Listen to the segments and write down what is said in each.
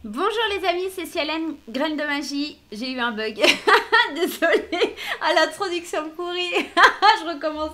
Bonjour les amis, c'est Cielène, graine de magie. J'ai eu un bug. Désolée à l'introduction pourrie. Je recommence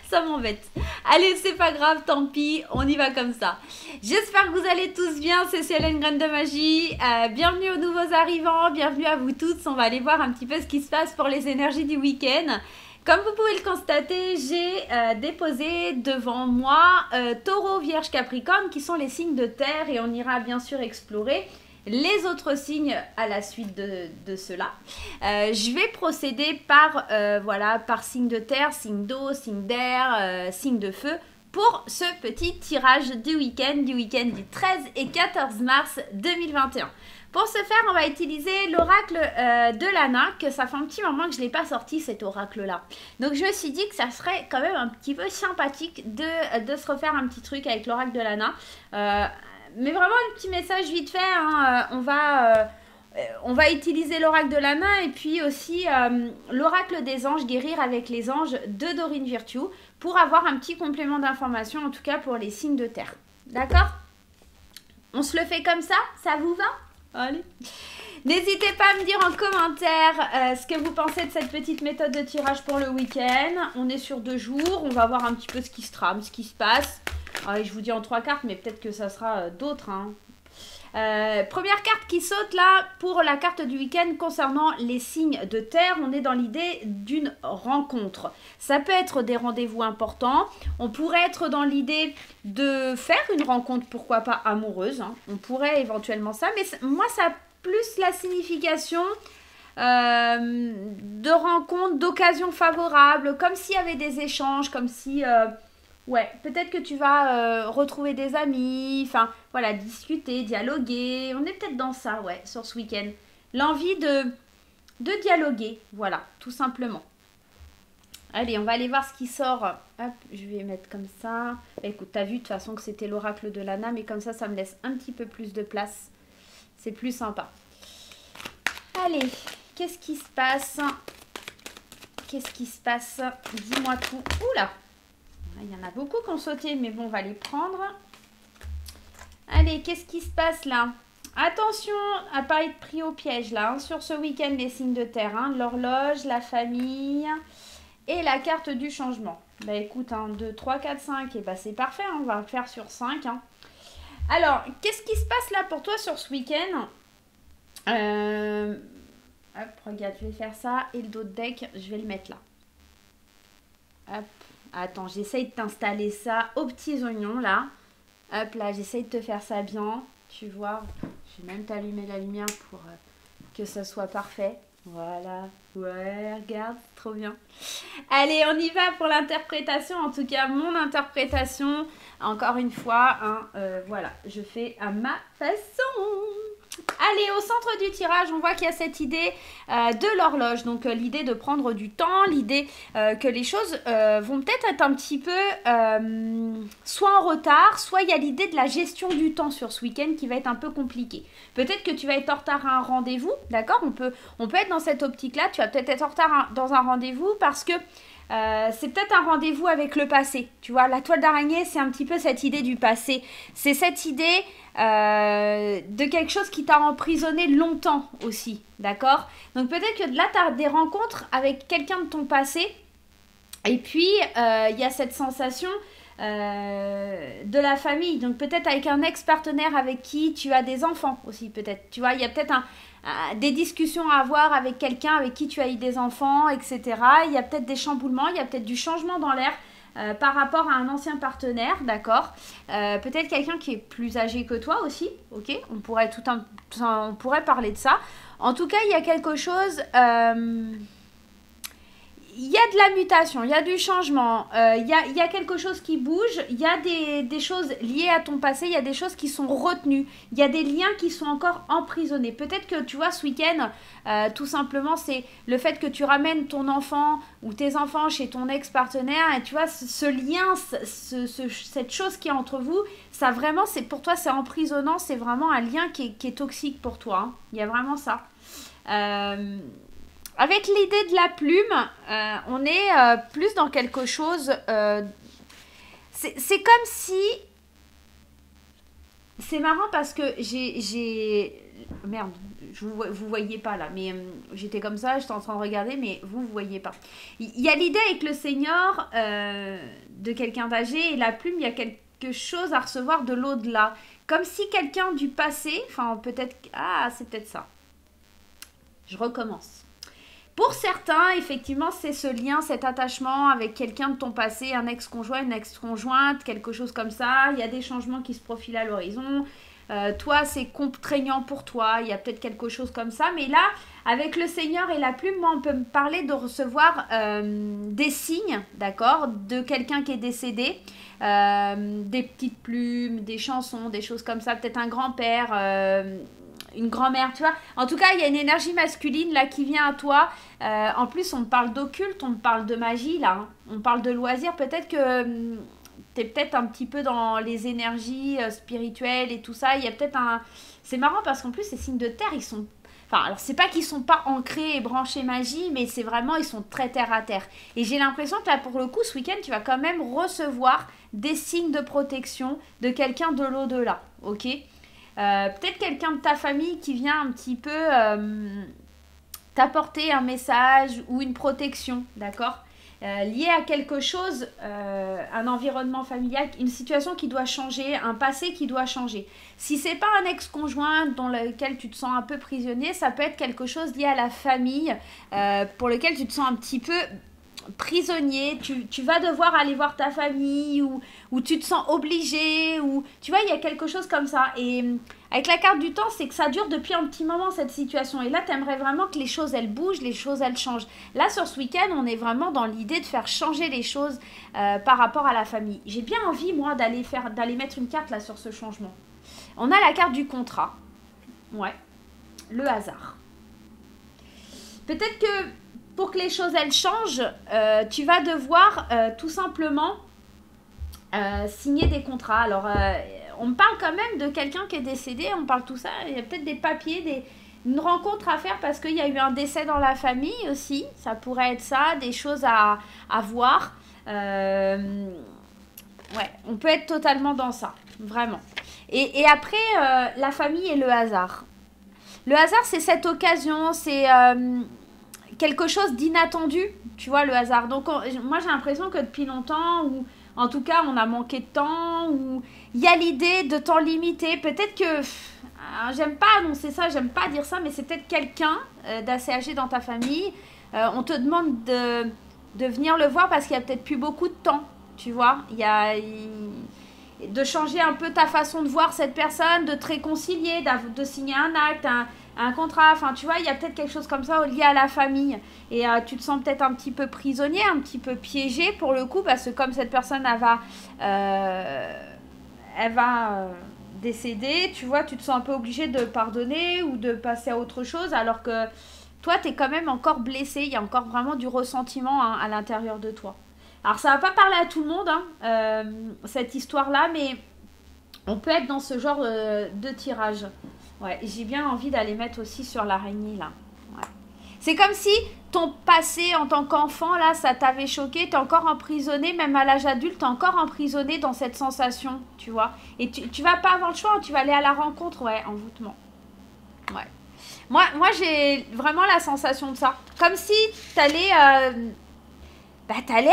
ça m'embête. Allez, c'est pas grave, tant pis, on y va comme ça. J'espère que vous allez tous bien, c'est Cielène, graine de magie. Bienvenue aux nouveaux arrivants, bienvenue à vous tous. On va aller voir un petit peu ce qui se passe pour les énergies du week-end. Comme vous pouvez le constater, j'ai déposé devant moi Taureau, Vierge, Capricorne qui sont les signes de terre et on ira bien sûr explorer les autres signes à la suite de cela. Je vais procéder par signe de terre, signe d'eau, signe d'air, signe de feu pour ce petit tirage du week-end du 13 et 14 mars 2021. Pour ce faire, on va utiliser l'oracle de Lana, que ça fait un petit moment que je ne l'ai pas sorti cet oracle-là. Donc je me suis dit que ça serait quand même un petit peu sympathique de se refaire un petit truc avec l'oracle de Lana. Mais vraiment un petit message vite fait, hein, on va utiliser l'oracle de Lana et puis aussi l'oracle des anges, guérir avec les anges de Dorine Virtue, pour avoir un petit complément d'information, en tout cas pour les signes de terre. D'accord? On se le fait comme ça vous va? Allez. N'hésitez pas à me dire en commentaire ce que vous pensez de cette petite méthode de tirage pour le week-end. On est sur 2 jours, on va voir un petit peu ce qui se trame, ce qui se passe. Je vous dis en 3 cartes, mais peut-être que ça sera d'autres. Hein. Première carte qui saute là pour la carte du week-end concernant les signes de terre. On est dans l'idée d'une rencontre. Ça peut être des rendez-vous importants. On pourrait être dans l'idée de faire une rencontre, pourquoi pas amoureuse. Hein. On pourrait éventuellement ça. Mais moi, ça a plus la signification de rencontre, d'occasion favorable. Comme s'il y avait des échanges, comme si... ouais, peut-être que tu vas retrouver des amis, enfin, voilà, discuter, dialoguer. On est peut-être dans ça, ouais, sur ce week-end. L'envie de dialoguer, voilà, tout simplement. Allez, on va aller voir ce qui sort. Hop, je vais mettre comme ça. Bah, écoute, t'as vu de toute façon que c'était l'oracle de Lana, mais comme ça me laisse un petit peu plus de place. C'est plus sympa. Allez, qu'est-ce qui se passe? Qu'est-ce qui se passe? Dis-moi tout. Oula! Il y en a beaucoup qui ont sauté, mais bon, on va les prendre. Allez, qu'est-ce qui se passe là? Attention à pas être pris au piège là. Hein, sur ce week-end, les signes de terre. Hein, l'horloge, la famille et la carte du changement. Bah écoute, 1, 2, 3, 4, 5. Et bah c'est parfait, hein, on va le faire sur 5. Hein. Alors, qu'est-ce qui se passe là pour toi sur ce week-end? Hop, regarde, je vais faire ça. Et le dos de deck, je vais le mettre là. Hop. Attends, j'essaye de t'installer ça aux petits oignons, là. Hop, là, j'essaye de te faire ça bien. Tu vois, je vais même t'allumer la lumière pour que ça soit parfait. Voilà. Ouais, regarde, trop bien. Allez, on y va pour l'interprétation. En tout cas, mon interprétation. Encore une fois, hein, voilà, je fais à ma façon. Allez, au centre du tirage, on voit qu'il y a cette idée de l'horloge. Donc, l'idée de prendre du temps, l'idée que les choses vont peut-être être un petit peu soit en retard, soit il y a l'idée de la gestion du temps sur ce week-end qui va être un peu compliquée. Peut-être que tu vas être en retard à un rendez-vous, d'accord? On peut être dans cette optique-là. Tu vas peut-être être en retard dans un rendez-vous parce que c'est peut-être un rendez-vous avec le passé. Tu vois, la toile d'araignée, c'est un petit peu cette idée du passé. C'est cette idée de quelque chose qui t'a emprisonné longtemps aussi, d'accord? Donc peut-être que là, tu as des rencontres avec quelqu'un de ton passé. Et puis, il y a cette sensation de la famille. Donc peut-être avec un ex-partenaire avec qui tu as des enfants aussi, peut-être. Tu vois, il y a peut-être des discussions à avoir avec quelqu'un avec qui tu as eu des enfants, etc. Il y a peut-être des chamboulements, il y a peut-être du changement dans l'air par rapport à un ancien partenaire, d'accord. Peut-être quelqu'un qui est plus âgé que toi aussi, ok. On pourrait on pourrait parler de ça. En tout cas, il y a quelque chose... il y a de la mutation, il y a du changement, il y a quelque chose qui bouge, il y a des choses liées à ton passé, il y a des choses qui sont retenues, il y a des liens qui sont encore emprisonnés. Peut-être que, tu vois, ce week-end, tout simplement, c'est le fait que tu ramènes ton enfant ou tes enfants chez ton ex-partenaire, et tu vois, ce lien, cette chose qui est entre vous, ça vraiment, pour toi, c'est emprisonnant, c'est vraiment un lien qui est toxique pour toi. Hein. Il y a vraiment ça. Avec l'idée de la plume, on est plus dans quelque chose... c'est comme si... C'est marrant parce que j'ai Merde, vous voyez pas là, mais j'étais comme ça, j'étais en train de regarder, mais vous voyez pas. Il y a l'idée avec le Seigneur de quelqu'un d'âgé et la plume, il y a quelque chose à recevoir de l'au-delà. Comme si quelqu'un du passé, enfin peut-être... Ah, c'est peut-être ça. Je recommence. Pour certains, effectivement, c'est ce lien, cet attachement avec quelqu'un de ton passé, un ex-conjoint, une ex-conjointe, quelque chose comme ça. Il y a des changements qui se profilent à l'horizon. Toi, c'est contraignant pour toi. Il y a peut-être quelque chose comme ça. Mais là, avec le Seigneur et la plume, moi, on peut me parler de recevoir des signes, d'accord, de quelqu'un qui est décédé. Des petites plumes, des chansons, des choses comme ça. Peut-être un grand-père... une grand-mère, tu vois. En tout cas, il y a une énergie masculine là qui vient à toi. En plus, on parle d'occulte, on parle de magie là. Hein. On parle de loisirs. Peut-être que tu es peut-être un petit peu dans les énergies spirituelles et tout ça. Il y a peut-être un... C'est marrant parce qu'en plus, ces signes de terre, ils sont... Enfin, alors c'est pas qu'ils sont pas ancrés et branchés magie, mais c'est vraiment, ils sont très terre à terre. Et j'ai l'impression que là, pour le coup, ce week-end, tu vas quand même recevoir des signes de protection de quelqu'un de l'au-delà, ok ? Peut-être quelqu'un de ta famille qui vient un petit peu t'apporter un message ou une protection, d'accord, lié à quelque chose, un environnement familial, une situation qui doit changer, un passé qui doit changer. Si c'est pas un ex-conjoint dans lequel tu te sens un peu prisonnier, ça peut être quelque chose lié à la famille, pour lequel tu te sens un petit peu prisonnier, tu vas devoir aller voir ta famille ou tu te sens obligé ou tu vois, il y a quelque chose comme ça. Et avec la carte du temps, c'est que ça dure depuis un petit moment cette situation et là tu aimerais vraiment que les choses elles bougent, les choses elles changent. Là sur ce week-end on est vraiment dans l'idée de faire changer les choses par rapport à la famille. J'ai bien envie moi d'aller mettre une carte là sur ce changement. On a la carte du contrat, ouais, le hasard. Peut-être que pour que les choses elles changent, tu vas devoir tout simplement signer des contrats. Alors, on me parle quand même de quelqu'un qui est décédé, on parle tout ça. Il y a peut-être des papiers, une rencontre à faire parce qu'il y a eu un décès dans la famille aussi. Ça pourrait être ça, des choses à voir. Ouais, on peut être totalement dans ça, vraiment. Et après, la famille et le hasard. Le hasard, c'est cette occasion, c'est... quelque chose d'inattendu, tu vois, le hasard. Donc, moi, j'ai l'impression que depuis longtemps, ou en tout cas, on a manqué de temps, ou il y a l'idée de temps limité. Peut-être que, j'aime pas annoncer ça, j'aime pas dire ça, mais c'est peut-être quelqu'un d'assez âgé dans ta famille. On te demande de venir le voir parce qu'il y a peut-être plus beaucoup de temps, tu vois. De changer un peu ta façon de voir cette personne, de te réconcilier, de signer un acte, un contrat, enfin tu vois, il y a peut-être quelque chose comme ça lié à la famille et tu te sens peut-être un petit peu prisonnier, un petit peu piégé pour le coup parce que comme cette personne elle va décéder, tu vois, tu te sens un peu obligé de pardonner ou de passer à autre chose alors que toi tu es quand même encore blessé, il y a encore vraiment du ressentiment hein, à l'intérieur de toi. Alors ça va pas parler à tout le monde hein, cette histoire là, mais on peut être dans ce genre de tirage. Ouais, j'ai bien envie d'aller mettre aussi sur l'araignée, là. Ouais. C'est comme si ton passé en tant qu'enfant, là, ça t'avait choqué. T'es encore emprisonné, même à l'âge adulte, t'es encore emprisonné dans cette sensation, tu vois. Et tu vas pas avoir le choix, tu vas aller à la rencontre, ouais, envoûtement. Ouais. Moi j'ai vraiment la sensation de ça. Comme si t'allais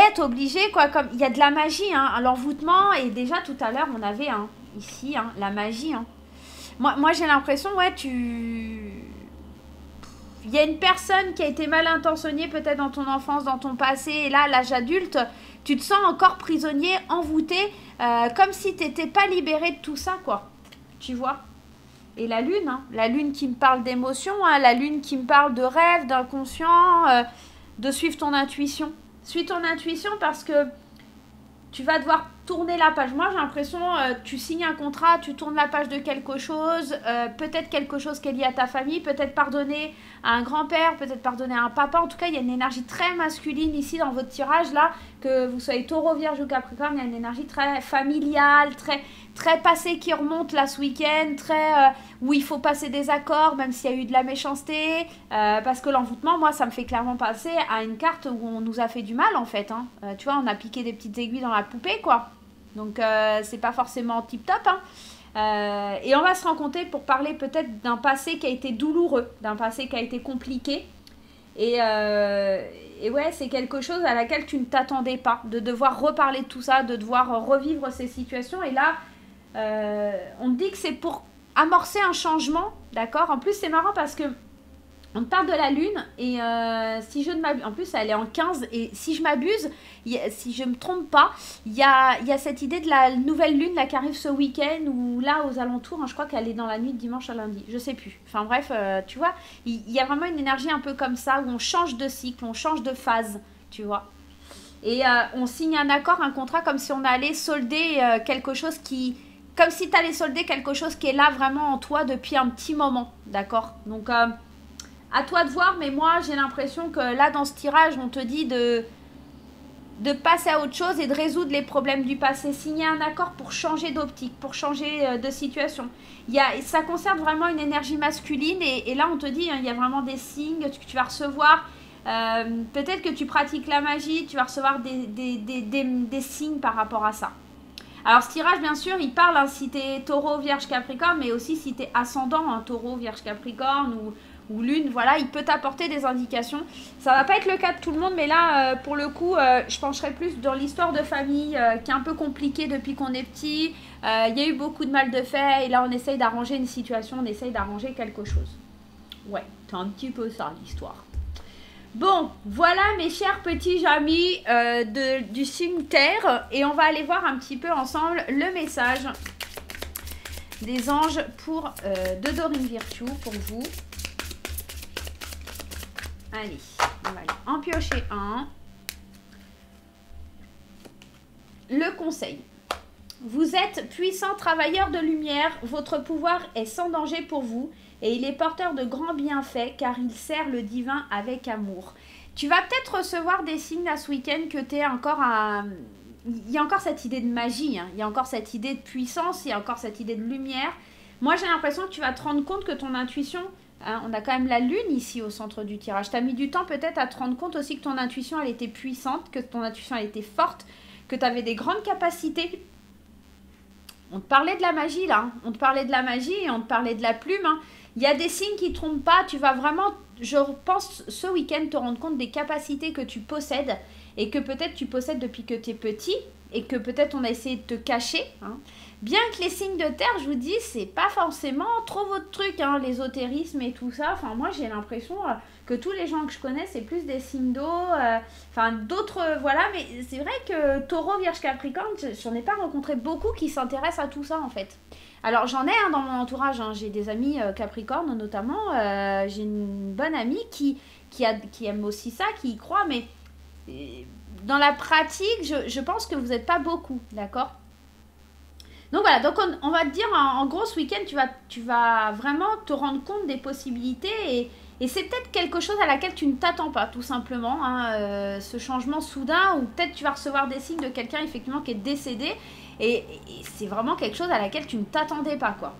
être obligé, quoi. Comme il y a de la magie, hein. L'envoûtement, et déjà, tout à l'heure, on avait, hein, ici, hein, la magie, hein. Moi j'ai l'impression, ouais, il y a une personne qui a été mal intentionnée peut-être dans ton enfance, dans ton passé, et là, à l'âge adulte, tu te sens encore prisonnier, envoûté, comme si tu n'étais pas libéré de tout ça, quoi. Tu vois. Et la lune, hein, la lune qui me parle d'émotion, hein, la lune qui me parle de rêve, d'inconscient, de suivre ton intuition. Suis ton intuition parce que tu vas devoir tourner la page. Moi, j'ai l'impression, tu signes un contrat, tu tournes la page de quelque chose, peut-être quelque chose qui est lié à ta famille, peut-être pardonner à un grand-père, peut-être pardonner à un papa. En tout cas, il y a une énergie très masculine ici dans votre tirage, là, que vous soyez taureau, vierge ou capricorne, il y a une énergie très familiale, très passée qui remonte là ce week-end, où il faut passer des accords, même s'il y a eu de la méchanceté, parce que l'envoûtement, moi, ça me fait clairement passer à une carte où on nous a fait du mal, en fait. Hein. Tu vois, on a piqué des petites aiguilles dans la poupée, quoi. Donc, c'est pas forcément tip-top, hein. Et on va se rencontrer pour parler peut-être d'un passé qui a été douloureux, d'un passé qui a été compliqué. Et ouais, c'est quelque chose à laquelle tu ne t'attendais pas, de devoir reparler de tout ça, de devoir revivre ces situations. Et là, on te dit que c'est pour amorcer un changement, d'accord? En plus, c'est marrant parce que on te parle de la lune et si je ne m'abuse, en plus elle est en 15 et si je m'abuse, si je me trompe pas, il y a cette idée de la nouvelle lune là qui arrive ce week-end ou là aux alentours, hein, je crois qu'elle est dans la nuit de dimanche à lundi, je sais plus. Enfin bref, tu vois, il y a vraiment une énergie un peu comme ça où on change de cycle, on change de phase, tu vois. Et on signe un accord, un contrat comme si on allait solder quelque chose qui... Comme si tu allais solder quelque chose qui est là vraiment en toi depuis un petit moment, d'accord? Donc... à toi de voir, mais moi j'ai l'impression que là dans ce tirage on te dit de passer à autre chose et de résoudre les problèmes du passé, signer un accord pour changer d'optique, pour changer de situation. Ça concerne vraiment une énergie masculine et là on te dit, hein, il y a vraiment des signes que tu vas recevoir, peut-être que tu pratiques la magie, tu vas recevoir des signes par rapport à ça. Alors ce tirage bien sûr il parle hein, si tu es taureau, vierge, capricorne, mais aussi si tu es ascendant, hein, taureau, vierge, capricorne ou lune, voilà, il peut t'apporter des indications. Ça va pas être le cas de tout le monde, mais là, pour le coup, je pencherai plus dans l'histoire de famille qui est un peu compliquée depuis qu'on est petit. Il y a eu beaucoup de mal de fait et là, on essaye d'arranger une situation, on essaye d'arranger quelque chose. Ouais, c'est un petit peu ça l'histoire. Bon, voilà mes chers petits amis du signe Terre et on va aller voir un petit peu ensemble le message des anges de Dorine Virtue pour vous. Allez, on va aller en piocher un. Le conseil. Vous êtes puissant travailleur de lumière, votre pouvoir est sans danger pour vous et il est porteur de grands bienfaits car il sert le divin avec amour. Tu vas peut-être recevoir des signes à ce week-end que tu es encore à... Il y a encore cette idée de magie, hein. Il y a encore cette idée de puissance, il y a encore cette idée de lumière. Moi, j'ai l'impression que tu vas te rendre compte que ton intuition... Hein, on a quand même la lune ici au centre du tirage. Tu as mis du temps peut-être à te rendre compte aussi que ton intuition, elle était puissante, que ton intuition, elle était forte, que tu avais des grandes capacités. On te parlait de la magie là. Hein. On te parlait de la magie et on te parlait de la plume. Hein. Il y a des signes qui ne trompent pas. Tu vas vraiment, je pense, ce week-end te rendre compte des capacités que tu possèdes et que peut-être tu possèdes depuis que tu es petit et que peut-être on a essayé de te cacher. Hein. Bien que les signes de terre, je vous dis, c'est pas forcément trop votre truc, hein, l'ésotérisme et tout ça. Enfin, moi, j'ai l'impression que tous les gens que je connais, c'est plus des signes d'eau. Enfin, d'autres, voilà. Mais c'est vrai que taureau, vierge, capricorne, j'en ai pas rencontré beaucoup qui s'intéressent à tout ça, en fait. Alors, j'en ai dans mon entourage. Hein, j'ai des amis capricornes, notamment. J'ai une bonne amie qui aime aussi ça, qui y croit. Mais dans la pratique, je pense que vous n'êtes pas beaucoup, d'accord ? Donc voilà, donc on va te dire, en gros, ce week-end, tu vas vraiment te rendre compte des possibilités et c'est peut-être quelque chose à laquelle tu ne t'attends pas, tout simplement, hein, ce changement soudain, ou peut-être tu vas recevoir des signes de quelqu'un, effectivement, qui est décédé et c'est vraiment quelque chose à laquelle tu ne t'attendais pas, quoi.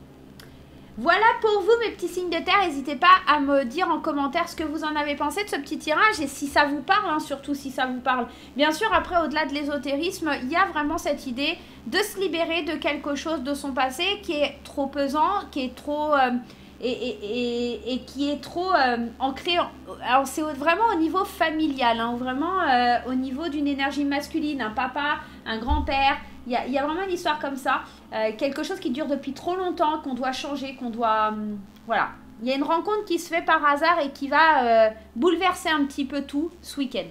Voilà pour vous mes petits signes de terre, n'hésitez pas à me dire en commentaire ce que vous en avez pensé de ce petit tirage et si ça vous parle, hein, surtout si ça vous parle. Bien sûr, après, au-delà de l'ésotérisme, il y a vraiment cette idée de se libérer de quelque chose de son passé qui est trop pesant, qui est trop... et qui est trop ancré... Alors, c'est vraiment au niveau familial, hein, vraiment au niveau d'une énergie masculine, un papa, un grand-père... Il y a vraiment une histoire comme ça, quelque chose qui dure depuis trop longtemps, qu'on doit changer, qu'on doit... voilà. Il y a une rencontre qui se fait par hasard et qui va bouleverser un petit peu tout ce week-end.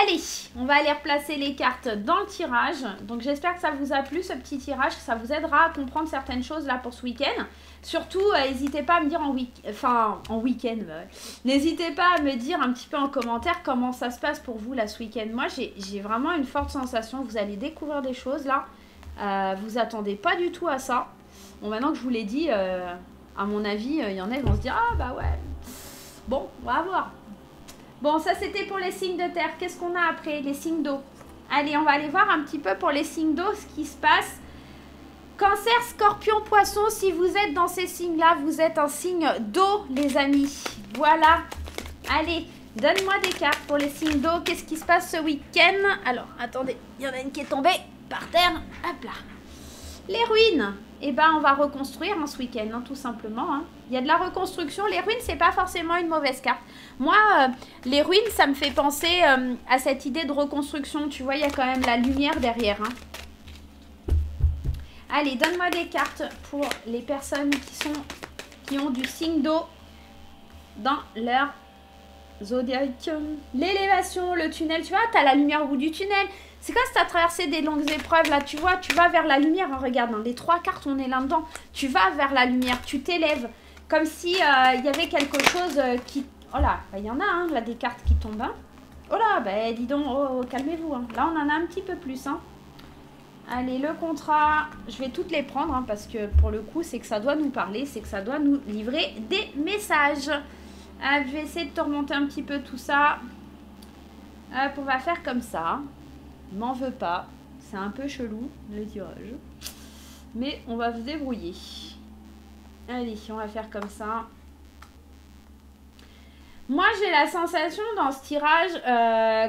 Allez, on va aller replacer les cartes dans le tirage. Donc j'espère que ça vous a plu ce petit tirage, que ça vous aidera à comprendre certaines choses là pour ce week-end. Surtout, n'hésitez pas à me dire en week-end. N'hésitez pas à me dire un petit peu en commentaire comment ça se passe pour vous là ce week-end. Moi, j'ai vraiment une forte sensation. Vous allez découvrir des choses là. Vous attendez pas du tout à ça. Bon, maintenant que je vous l'ai dit, à mon avis, il y en a qui vont se dire « Ah bah ouais, bon, on va voir ». Bon, ça c'était pour les signes de terre. Qu'est-ce qu'on a après? Les signes d'eau. Allez, on va aller voir un petit peu pour les signes d'eau ce qui se passe. Cancer, Scorpion, Poisson, si vous êtes dans ces signes-là, vous êtes un signe d'eau, les amis. Voilà. Allez, donne-moi des cartes pour les signes d'eau. Qu'est-ce qui se passe ce week-end? Alors, attendez, il y en a une qui est tombée par terre. Hop là. Les ruines, eh ben, on va reconstruire ce week-end, hein, tout simplement. Hein. Il y a de la reconstruction. Les ruines, c'est pas forcément une mauvaise carte. Moi, les ruines, ça me fait penser à cette idée de reconstruction. Tu vois, il y a quand même la lumière derrière. Hein. Allez, donne-moi des cartes pour les personnes qui ont du signe d'eau dans leur zodiaque. L'élévation, le tunnel, tu vois, tu as la lumière au bout du tunnel. C'est comme si tu as traversé des longues épreuves, là, tu vois, tu vas vers la lumière. Hein, regarde, hein, les 3 cartes, on est là-dedans. Tu vas vers la lumière, tu t'élèves. Comme si il y avait quelque chose qui... Oh là, il y en a, hein, là, des cartes qui tombent. Hein. Oh là, ben, dis donc, calmez-vous. Hein. Là, on en a un petit peu plus. Hein. Allez, le contrat, je vais toutes les prendre, hein, parce que pour le coup, c'est que ça doit nous parler, c'est que ça doit nous livrer des messages. Je vais essayer de te remonter un petit peu tout ça. On va faire comme ça. M'en veux pas. C'est un peu chelou, le tirage. Mais on va se débrouiller. Allez, on va faire comme ça. Moi, j'ai la sensation dans ce tirage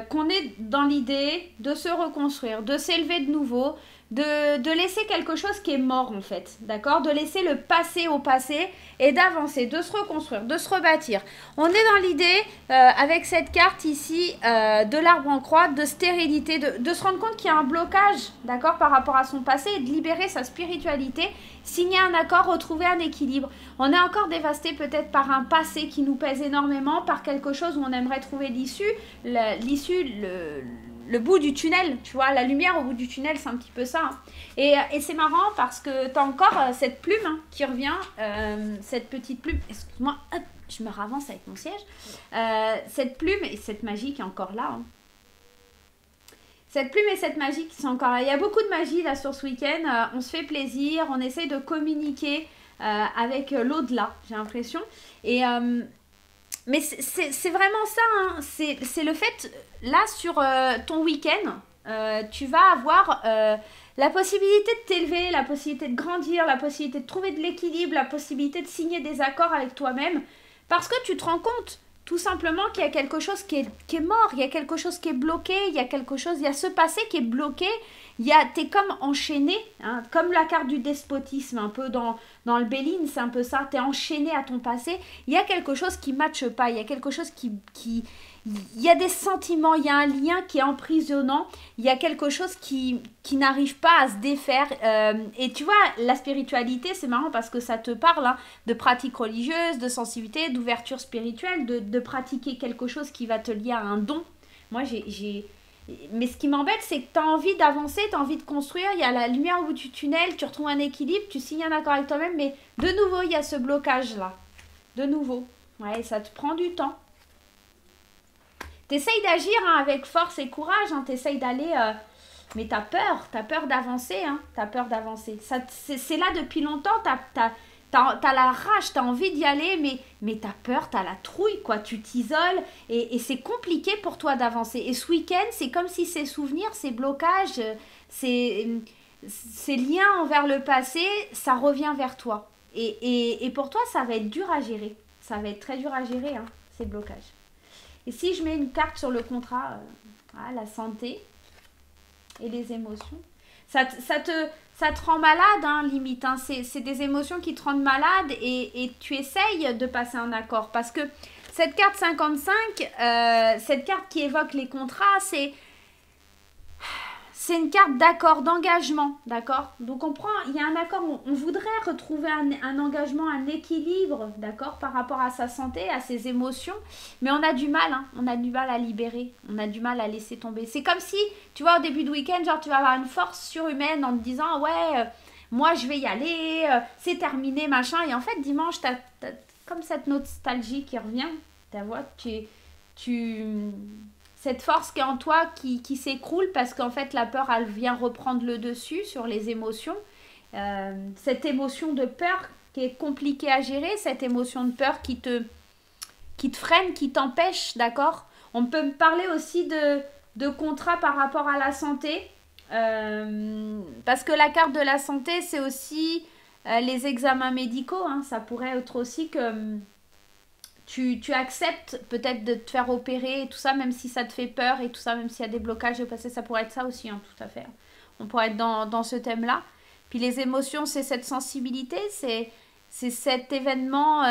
qu'on est dans l'idée de se reconstruire, de s'élever de nouveau, de laisser quelque chose qui est mort en fait, d'accord? De laisser le passé au passé et d'avancer, de se reconstruire, de se rebâtir. On est dans l'idée, avec cette carte ici, de l'arbre en croix, de stérilité, de se rendre compte qu'il y a un blocage, d'accord, par rapport à son passé et de libérer sa spiritualité, signer un accord, retrouver un équilibre. On est encore dévasté peut-être par un passé qui nous pèse énormément, par quelque chose où on aimerait trouver l'issue, le bout du tunnel, tu vois, la lumière au bout du tunnel, c'est un petit peu ça. Hein. Et c'est marrant parce que tu as encore cette plume hein, qui revient, cette petite plume, excuse-moi, hop, je me ravance avec mon siège, cette plume et cette magie qui est encore là. Hein. Cette plume et cette magie qui sont encore là. Il y a beaucoup de magie là sur ce week-end, on se fait plaisir, on essaye de communiquer avec l'au-delà, j'ai l'impression. Et... mais c'est vraiment ça, hein. C'est le fait, là sur ton week-end, tu vas avoir la possibilité de t'élever, la possibilité de grandir, la possibilité de trouver de l'équilibre, la possibilité de signer des accords avec toi-même, parce que tu te rends compte tout simplement qu'il y a quelque chose qui est mort, il y a quelque chose qui est bloqué, il y a ce passé qui est bloqué, t'es comme enchaîné, hein, comme la carte du despotisme, un peu dans le Béline, c'est un peu ça, t'es enchaîné à ton passé, il y a quelque chose qui ne matche pas, il y a quelque chose il y a des sentiments, il y a un lien qui est emprisonnant, il y a quelque chose qui n'arrive pas à se défaire. Et tu vois, la spiritualité, c'est marrant parce que ça te parle hein, de pratiques religieuses, de sensibilité, d'ouverture spirituelle, de pratiquer quelque chose qui va te lier à un don. Moi, mais ce qui m'embête, c'est que tu as envie d'avancer, tu as envie de construire, il y a la lumière au bout du tunnel, tu retrouves un équilibre, tu signes un accord avec toi-même, mais de nouveau, il y a ce blocage-là. De nouveau. Ouais, ça te prend du temps. T'essayes d'agir hein, avec force et courage, hein, t'essayes d'aller... mais t'as peur d'avancer, hein, t'as peur d'avancer. C'est là depuis longtemps, t'as la rage, t'as envie d'y aller, mais t'as peur, t'as la trouille, quoi. Tu t'isoles et c'est compliqué pour toi d'avancer. Et ce week-end, c'est comme si ces souvenirs, ces blocages, ces liens envers le passé, ça revient vers toi. Et pour toi, ça va être dur à gérer. Ça va être très dur à gérer, hein, ces blocages. Et si je mets une carte sur le contrat, la santé et les émotions, ça te rend malade, hein, limite. Hein. C'est des émotions qui te rendent malade et tu essayes de passer un accord. Parce que cette carte 55, cette carte qui évoque les contrats, c'est une carte d'accord, d'engagement, d'accord? Donc il y a un accord, on voudrait retrouver un engagement, un équilibre, d'accord, par rapport à sa santé, à ses émotions, mais on a du mal, hein, on a du mal à libérer, on a du mal à laisser tomber. C'est comme si, tu vois, au début de week-end, genre tu vas avoir une force surhumaine en te disant, ouais, moi je vais y aller, c'est terminé, machin, et en fait dimanche, t'as comme cette nostalgie qui revient, ta voix, cette force qui est en toi qui s'écroule parce qu'en fait la peur elle vient reprendre le dessus sur les émotions, cette émotion de peur qui est compliquée à gérer, cette émotion de peur qui te freine, qui t'empêche, d'accord? On peut parler aussi de contrat par rapport à la santé, parce que la carte de la santé c'est aussi les examens médicaux, hein, ça pourrait être aussi que tu acceptes peut-être de te faire opérer et tout ça, même si ça te fait peur et tout ça, même s'il y a des blocages au passé, ça pourrait être ça aussi, hein, tout à fait. On pourrait être dans ce thème-là. Puis les émotions, c'est cette sensibilité, c'est cet événement,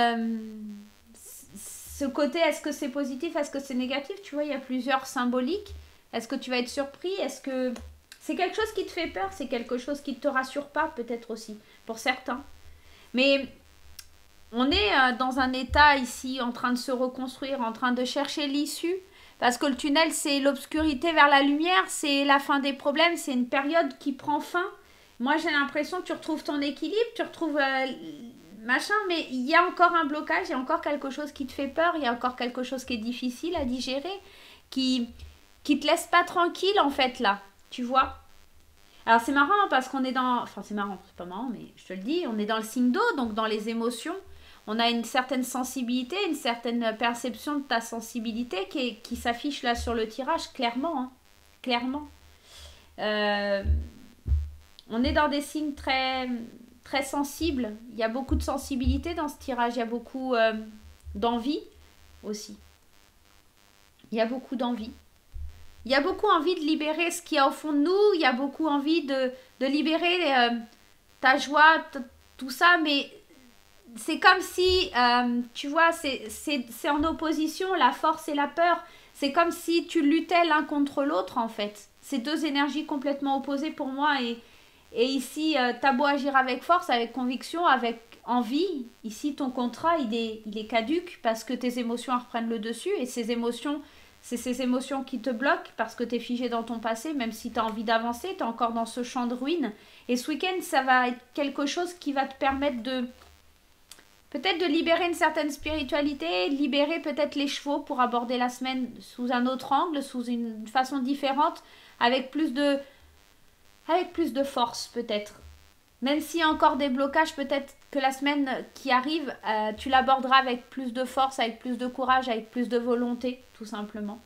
ce côté, est-ce que c'est positif, est-ce que c'est négatif? Tu vois, il y a plusieurs symboliques. Est-ce que tu vas être surpris? Est-ce que c'est quelque chose qui te fait peur? C'est quelque chose qui ne te rassure pas, peut-être aussi, pour certains. Mais on est dans un état ici, en train de se reconstruire, en train de chercher l'issue. Parce que le tunnel, c'est l'obscurité vers la lumière, c'est la fin des problèmes, c'est une période qui prend fin. Moi, j'ai l'impression que tu retrouves ton équilibre, tu retrouves machin, mais il y a encore un blocage, il y a encore quelque chose qui te fait peur, il y a encore quelque chose qui est difficile à digérer, qui te laisse pas tranquille, en fait, là. Tu vois? Alors, c'est marrant parce qu'on est dans... Enfin, c'est marrant, c'est pas marrant, mais je te le dis, on est dans le signe d'eau, donc dans les émotions. On a une certaine sensibilité, une certaine perception de ta sensibilité qui s'affiche là sur le tirage, clairement. Hein. Clairement. On est dans des signes très, très sensibles. Il y a beaucoup de sensibilité dans ce tirage. Il y a beaucoup d'envie aussi. Il y a beaucoup d'envie. Il y a beaucoup envie de libérer ce qu'il y a au fond de nous. Il y a beaucoup envie de libérer ta joie, tout ça, mais... C'est comme si, tu vois, c'est en opposition, la force et la peur. C'est comme si tu luttais l'un contre l'autre, en fait. C'est deux énergies complètement opposées pour moi. Et ici, t'as beau agir avec force, avec conviction, avec envie. Ici, ton contrat, il est caduque parce que tes émotions reprennent le dessus. Et ces émotions, c'est ces émotions qui te bloquent parce que t'es figé dans ton passé, même si t'as envie d'avancer, t'es encore dans ce champ de ruines. Et ce week-end, ça va être quelque chose qui va te permettre de... Peut-être de libérer une certaine spiritualité, libérer peut-être les chevaux pour aborder la semaine sous un autre angle, sous une façon différente, avec plus de force peut-être. Même s'il y a encore des blocages, peut-être que la semaine qui arrive, tu l'aborderas avec plus de force, avec plus de courage, avec plus de volonté, tout simplement.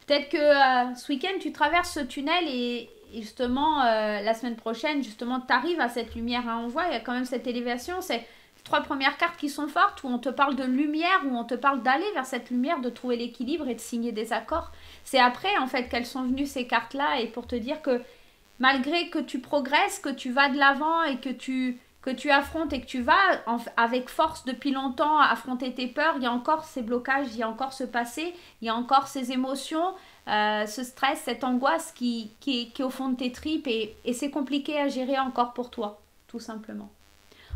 Peut-être que ce week-end, tu traverses ce tunnel et justement, la semaine prochaine, justement, tu arrives à cette lumière. Hein, on voit, il y a quand même cette élévation. C'est les 3 premières cartes qui sont fortes, où on te parle de lumière, où on te parle d'aller vers cette lumière, de trouver l'équilibre et de signer des accords. C'est après, en fait, qu'elles sont venues, ces cartes-là, et pour te dire que malgré que tu progresses, que tu vas de l'avant et que tu affrontes et que tu vas avec force depuis longtemps affronter tes peurs, il y a encore ces blocages, il y a encore ce passé, il y a encore ces émotions, ce stress, cette angoisse qui est au fond de tes tripes et c'est compliqué à gérer encore pour toi, tout simplement.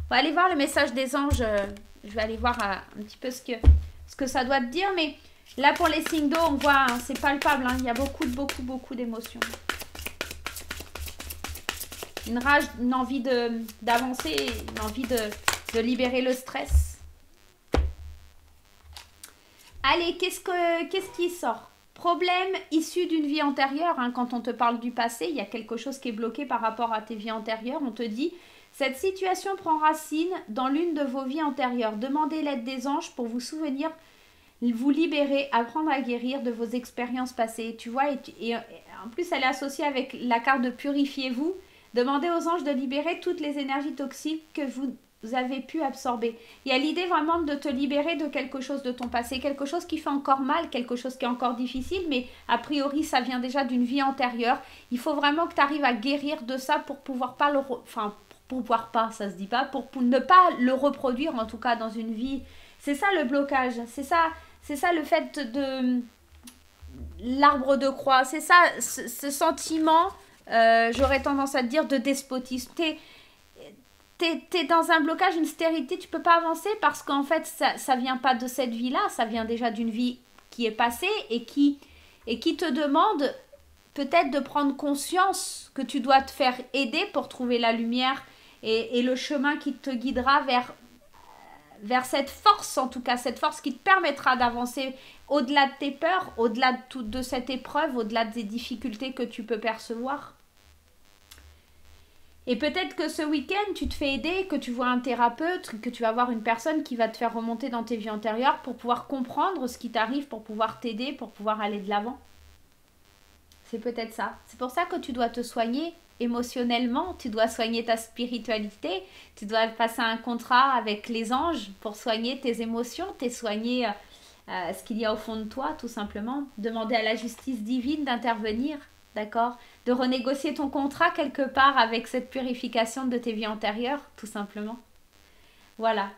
On va aller voir le message des anges, je vais aller voir un petit peu ce que ça doit te dire, mais là pour les signes d'eau, on voit, hein, c'est palpable, hein, il y a beaucoup d'émotions. Une rage, une envie d'avancer, une envie de libérer le stress. Allez, qu'est-ce qui sort? Problème issu d'une vie antérieure. Hein, quand on te parle du passé, il y a quelque chose qui est bloqué par rapport à tes vies antérieures. On te dit, cette situation prend racine dans l'une de vos vies antérieures. Demandez l'aide des anges pour vous souvenir, vous libérer, apprendre à guérir de vos expériences passées. Tu vois, et en plus, elle est associée avec la carte de purifiez-vous. Demandez aux anges de libérer toutes les énergies toxiques que vous avez pu absorber. Il y a l'idée vraiment de te libérer de quelque chose de ton passé, quelque chose qui fait encore mal, quelque chose qui est encore difficile, mais a priori ça vient déjà d'une vie antérieure. Il faut vraiment que tu arrives à guérir de ça pour pouvoir pas pour pouvoir pas, ça se dit pas, pour ne pas le reproduire en tout cas dans une vie. C'est ça le blocage, c'est ça le fait de l'arbre de croix, c'est ça ce sentiment. J'aurais tendance à te dire de despotisme. T'es dans un blocage, une stérilité, tu peux pas avancer parce qu'en fait ça vient pas de cette vie-là, ça vient déjà d'une vie qui est passée et qui te demande peut-être de prendre conscience que tu dois te faire aider pour trouver la lumière et le chemin qui te guidera vers cette force, en tout cas cette force qui te permettra d'avancer au-delà de tes peurs, au-delà de cette épreuve, au-delà des difficultés que tu peux percevoir. Et peut-être que ce week-end, tu te fais aider, que tu vois un thérapeute, que tu vas voir une personne qui va te faire remonter dans tes vies antérieures pour pouvoir comprendre ce qui t'arrive, pour pouvoir t'aider, pour pouvoir aller de l'avant. C'est peut-être ça. C'est pour ça que tu dois te soigner émotionnellement, tu dois soigner ta spiritualité, tu dois passer un contrat avec les anges pour soigner tes émotions, soigner ce qu'il y a au fond de toi, tout simplement. Demander à la justice divine d'intervenir d'accord? De renégocier ton contrat quelque part avec cette purification de tes vies antérieures, tout simplement. Voilà.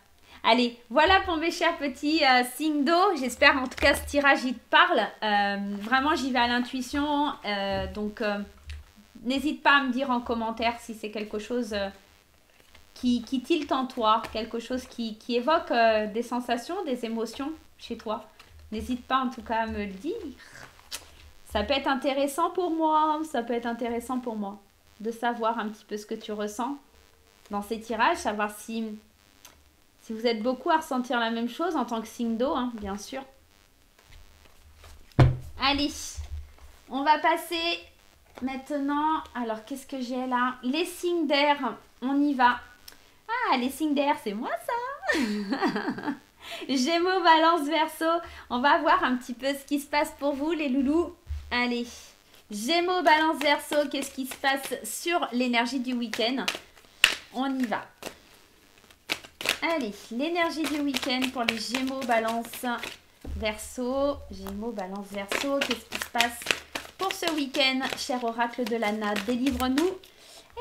Allez, voilà pour mes chers petits signes d'eau. J'espère en tout cas ce tirage il te parle. Vraiment, j'y vais à l'intuition. Donc, n'hésite pas à me dire en commentaire si c'est quelque chose qui tilte en toi, quelque chose qui évoque des sensations, des émotions chez toi. N'hésite pas en tout cas à me le dire. Ça peut être intéressant pour moi, de savoir un petit peu ce que tu ressens dans ces tirages, savoir si vous êtes beaucoup à ressentir la même chose en tant que signe d'eau, hein, bien sûr. Allez, on va passer maintenant, alors qu'est-ce que j'ai là? Les signes d'air, on y va. Ah, les signes d'air, c'est moi ça. Gémeaux, Balance, Verseau, on va voir un petit peu ce qui se passe pour vous les loulous. Allez, Gémeaux, Balance, Verseau, qu'est-ce qui se passe sur l'énergie du week-end? On y va. Allez, l'énergie du week-end pour les Gémeaux, Balance, Verseau. Gémeaux, Balance, Verseau, qu'est-ce qui se passe pour ce week-end, cher oracle de l'Anna? Délivre-nous.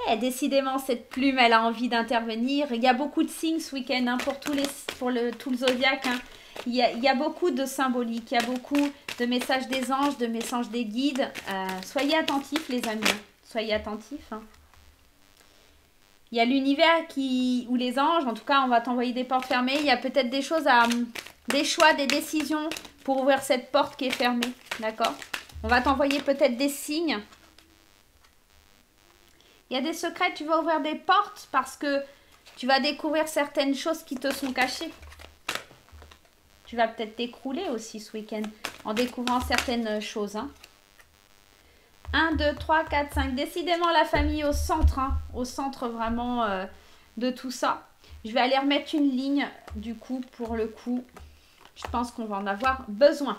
Eh, décidément, cette plume, elle a envie d'intervenir. Il y a beaucoup de signes ce week-end hein, pour tout le zodiaque. Hein. Il y a beaucoup de symboliques, il y a beaucoup de messages des anges, de messages des guides. Soyez attentifs, les amis. Soyez attentifs. Hein. Il y a l'univers ou les anges, en tout cas, on va t'envoyer des portes fermées. Il y a peut-être des choses des choix, des décisions pour ouvrir cette porte qui est fermée. D'accord? On va t'envoyer peut-être des signes. Il y a des secrets, tu vas ouvrir des portes parce que tu vas découvrir certaines choses qui te sont cachées. Tu vas peut-être t'écrouler aussi ce week-end en découvrant certaines choses. Hein. 1, 2, 3, 4, 5. Décidément, la famille au centre. Hein, au centre vraiment de tout ça. Je vais aller remettre une ligne du coup pour le coup. Je pense qu'on va en avoir besoin.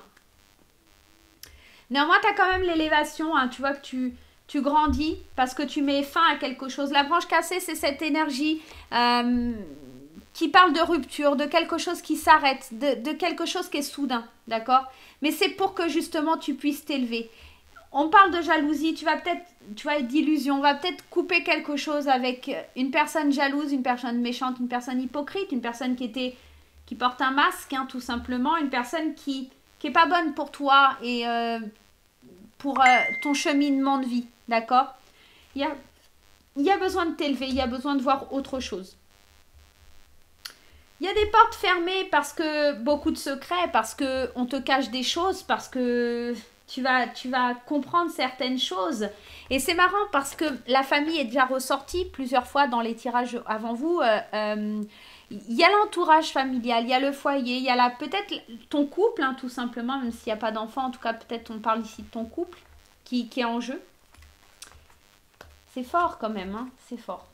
Néanmoins, tu as quand même l'élévation. Hein, tu vois que tu grandis parce que tu mets fin à quelque chose. La branche cassée, c'est cette énergie qui parle de rupture, de quelque chose qui s'arrête, de quelque chose qui est soudain, d'accord? Mais c'est pour que justement tu puisses t'élever. On parle de jalousie, tu vas d'illusion, on va peut-être couper quelque chose avec une personne jalouse, une personne méchante, une personne hypocrite, une personne qui porte un masque, hein, tout simplement, une personne qui est pas bonne pour toi et pour ton cheminement de vie, d'accord? Il y a besoin de t'élever, il y a besoin de voir autre chose. Il y a des portes fermées parce que beaucoup de secrets, parce que on te cache des choses, parce que tu vas comprendre certaines choses. Et c'est marrant parce que la famille est déjà ressortie plusieurs fois dans les tirages avant vous. Il y a l'entourage familial, il y a le foyer, il y a peut-être ton couple, hein, tout simplement, même s'il n'y a pas d'enfant. En tout cas, peut-être on parle ici de ton couple qui est en jeu. C'est fort quand même, hein, c'est fort.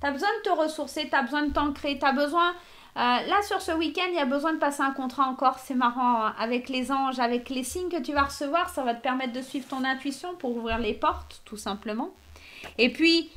Tu as besoin de te ressourcer, tu as besoin de t'ancrer, tu as besoin... là, sur ce week-end, il y a besoin de passer un contrat encore. C'est marrant, hein, avec les anges, avec les signes que tu vas recevoir. Ça va te permettre de suivre ton intuition pour ouvrir les portes, tout simplement. Et puis,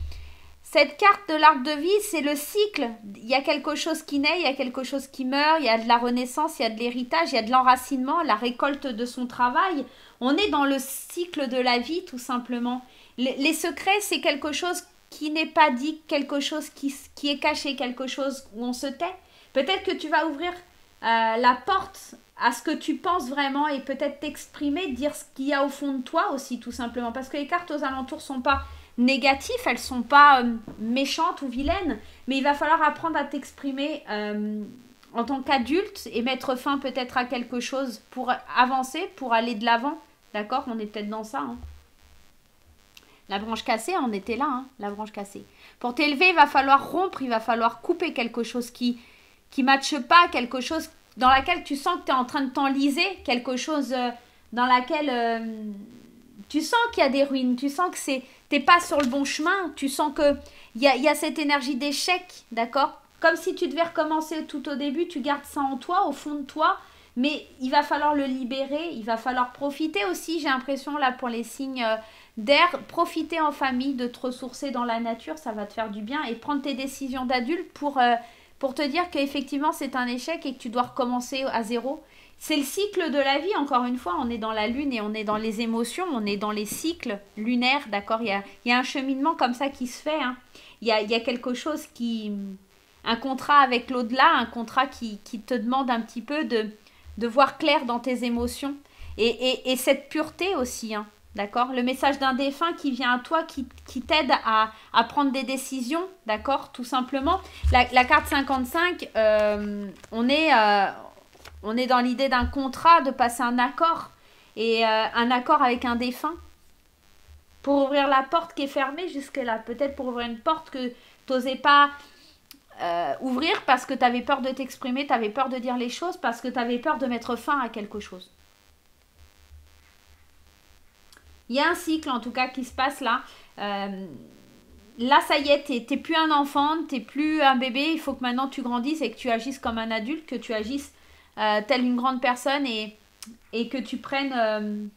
cette carte de l'arbre de vie, c'est le cycle. Il y a quelque chose qui naît, il y a quelque chose qui meurt, il y a de la renaissance, il y a de l'héritage, il y a de l'enracinement, la récolte de son travail. On est dans le cycle de la vie, tout simplement. Les secrets, c'est quelque chose qui n'est pas dit, quelque chose qui est caché, quelque chose où on se tait. Peut-être que tu vas ouvrir la porte à ce que tu penses vraiment et peut-être t'exprimer, dire ce qu'il y a au fond de toi aussi, tout simplement. Parce que les cartes aux alentours ne sont pas négatives, elles ne sont pas méchantes ou vilaines, mais il va falloir apprendre à t'exprimer en tant qu'adulte et mettre fin peut-être à quelque chose pour avancer, pour aller de l'avant. D'accord? On est peut-être dans ça, hein. La branche cassée, on était là, hein, la branche cassée. Pour t'élever, il va falloir rompre, il va falloir couper quelque chose qui matche pas, quelque chose dans laquelle tu sens que tu es en train de t'enliser, quelque chose dans laquelle tu sens qu'il y a des ruines, tu sens que t'es pas sur le bon chemin, tu sens que il y a cette énergie d'échec, d'accord? Comme si tu devais recommencer tout au début, tu gardes ça en toi, au fond de toi, mais il va falloir le libérer, il va falloir profiter aussi, j'ai l'impression là pour les signes... d'air, profiter en famille, de te ressourcer dans la nature, ça va te faire du bien et prendre tes décisions d'adulte pour te dire qu'effectivement c'est un échec et que tu dois recommencer à zéro. c'est le cycle de la vie, encore une fois, on est dans la lune et on est dans les émotions, on est dans les cycles lunaires, d'accord, il y a un cheminement comme ça qui se fait, hein. Il y a quelque chose qui... Un contrat avec l'au-delà, un contrat qui te demande un petit peu de voir clair dans tes émotions. Et cette pureté aussi, hein, d'accord. Le message d'un défunt qui vient à toi, qui t'aide à prendre des décisions, d'accord, tout simplement. La carte 55, on est dans l'idée d'un contrat, de passer un accord, et un accord avec un défunt, pour ouvrir la porte qui est fermée jusque-là. Peut-être pour ouvrir une porte que tu n'osais pas ouvrir parce que tu avais peur de t'exprimer, tu avais peur de dire les choses, parce que tu avais peur de mettre fin à quelque chose. Il y a un cycle en tout cas qui se passe là. Là, ça y est, t'es plus un enfant, t'es plus un bébé. Il faut que maintenant tu grandisses et que tu agisses comme un adulte, que tu agisses telle une grande personne et que tu prennes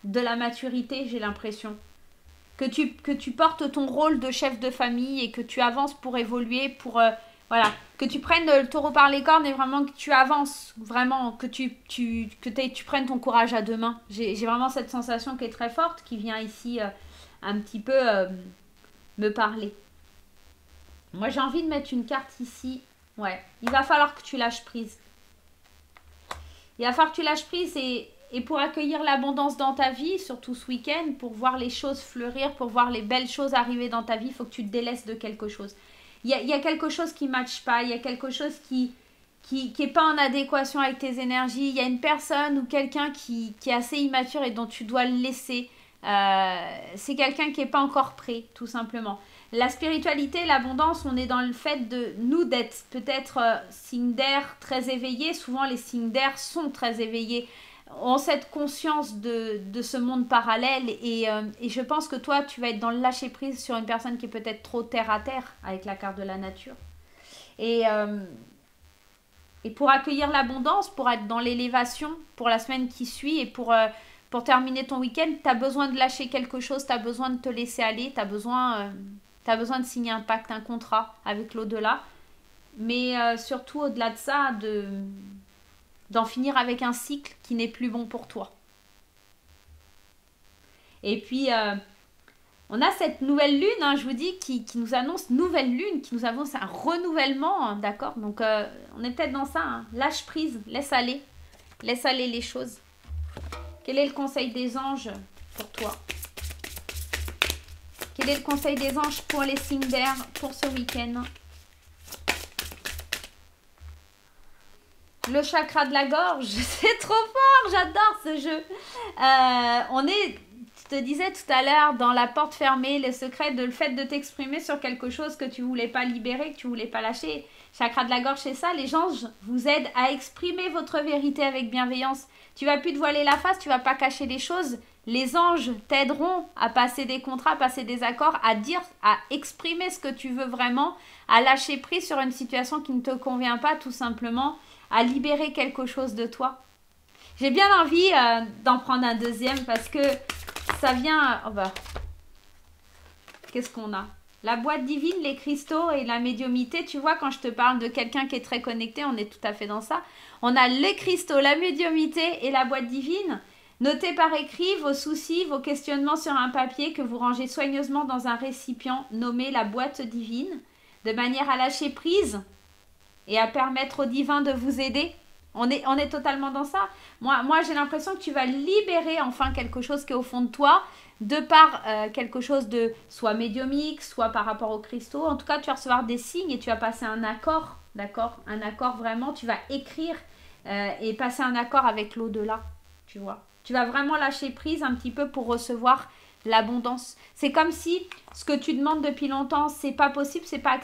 de la maturité, j'ai l'impression. Que tu portes ton rôle de chef de famille et que tu avances pour évoluer, pour... voilà, que tu prennes le taureau par les cornes et vraiment que tu avances, vraiment, que tu prennes ton courage à deux mains. J'ai vraiment cette sensation qui est très forte, qui vient ici un petit peu me parler. Moi, j'ai envie de mettre une carte ici. Ouais, il va falloir que tu lâches prise. Il va falloir que tu lâches prise et pour accueillir l'abondance dans ta vie, surtout ce week-end, pour voir les choses fleurir, pour voir les belles choses arriver dans ta vie, il faut que tu te délaisses de quelque chose. Il y a quelque chose qui ne matche pas, il y a quelque chose qui est pas en adéquation avec tes énergies, il y a une personne ou quelqu'un qui est assez immature et dont tu dois le laisser. C'est quelqu'un qui n'est pas encore prêt, tout simplement. La spiritualité, l'abondance, on est dans le fait de nous d'être peut-être signes d'air très éveillés. Souvent, les signes d'air sont très éveillés, ont cette conscience de ce monde parallèle et je pense que toi, tu vas être dans le lâcher-prise sur une personne qui est peut-être trop terre à terre avec la carte de la nature. Et pour accueillir l'abondance, pour être dans l'élévation pour la semaine qui suit et pour terminer ton week-end, tu as besoin de lâcher quelque chose, tu as besoin de te laisser aller, tu as besoin de signer un pacte, un contrat avec l'au-delà. Mais surtout, au-delà de ça, d'en finir avec un cycle qui n'est plus bon pour toi. Et puis, on a cette nouvelle lune, hein, je vous dis, qui nous annonce nouvelle lune, qui nous annonce un renouvellement, hein, d'accord. Donc, on est peut-être dans ça, hein. Lâche prise, laisse aller les choses. Quel est le conseil des anges pour toi? Quel est le conseil des anges pour les signes d'air pour ce week-end? Le chakra de la gorge, c'est trop fort, j'adore ce jeu. On est, je te disais tout à l'heure, dans la porte fermée, le secret de le fait de t'exprimer sur quelque chose que tu voulais pas libérer, que tu voulais pas lâcher. Chakra de la gorge, c'est ça, les anges vous aident à exprimer votre vérité avec bienveillance. Tu vas plus te voiler la face, tu vas pas cacher les choses. Les anges t'aideront à passer des contrats, à passer des accords, à dire, à exprimer ce que tu veux vraiment, à lâcher prise sur une situation qui ne te convient pas, tout simplement, à libérer quelque chose de toi. J'ai bien envie d'en prendre un deuxième parce que ça vient... Oh bah, qu'est-ce qu'on a? La boîte divine, les cristaux et la médiumité. Tu vois, quand je te parle de quelqu'un qui est très connecté, on est tout à fait dans ça. On a les cristaux, la médiumité et la boîte divine. Notez par écrit vos soucis, vos questionnements sur un papier que vous rangez soigneusement dans un récipient nommé la boîte divine, de manière à lâcher prise et à permettre au divin de vous aider. On est totalement dans ça. Moi j'ai l'impression que tu vas libérer enfin quelque chose qui est au fond de toi, de par quelque chose de soit médiumique, soit par rapport aux cristaux. En tout cas, tu vas recevoir des signes et tu vas passer un accord, d'accord? Un accord vraiment, tu vas écrire et passer un accord avec l'au-delà, tu vois. Tu vas vraiment lâcher prise un petit peu pour recevoir l'abondance. C'est comme si ce que tu demandes depuis longtemps, c'est pas possible, c'est pas